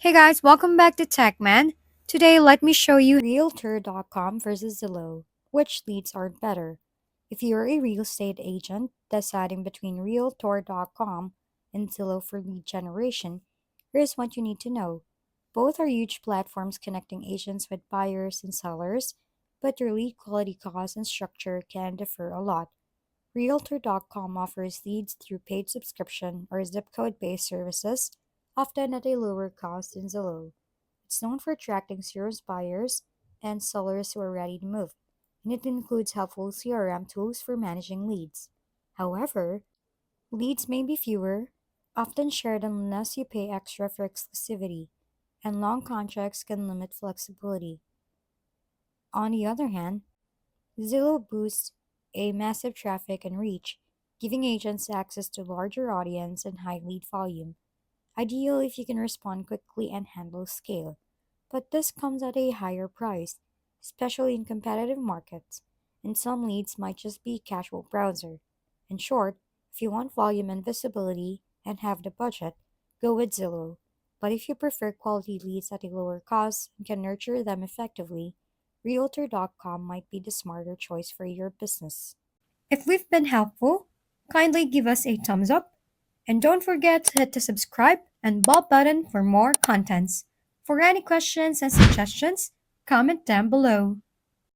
Hey guys, welcome back to TechMan. Today, let me show you Realtor.com versus Zillow. Which leads are better? If you're a real estate agent deciding between Realtor.com and Zillow for lead generation, here's what you need to know. Both are huge platforms connecting agents with buyers and sellers, but their lead quality, cost, and structure can differ a lot. Realtor.com offers leads through paid subscription or zip code based services, often at a lower cost than Zillow. It's known for attracting serious buyers and sellers who are ready to move, and it includes helpful CRM tools for managing leads. However, leads may be fewer, often shared unless you pay extra for exclusivity, and long contracts can limit flexibility. On the other hand, Zillow boosts a massive traffic and reach, giving agents access to larger audience and high lead volume, ideal if you can respond quickly and handle scale. But this comes at a higher price, especially in competitive markets, and some leads might just be casual browser. In short, if you want volume and visibility and have the budget, go with Zillow. But if you prefer quality leads at a lower cost and can nurture them effectively, Realtor.com might be the smarter choice for your business. If we've been helpful, kindly give us a thumbs up and don't forget to hit the subscribe and bell button for more contents. For any questions and suggestions, comment down below.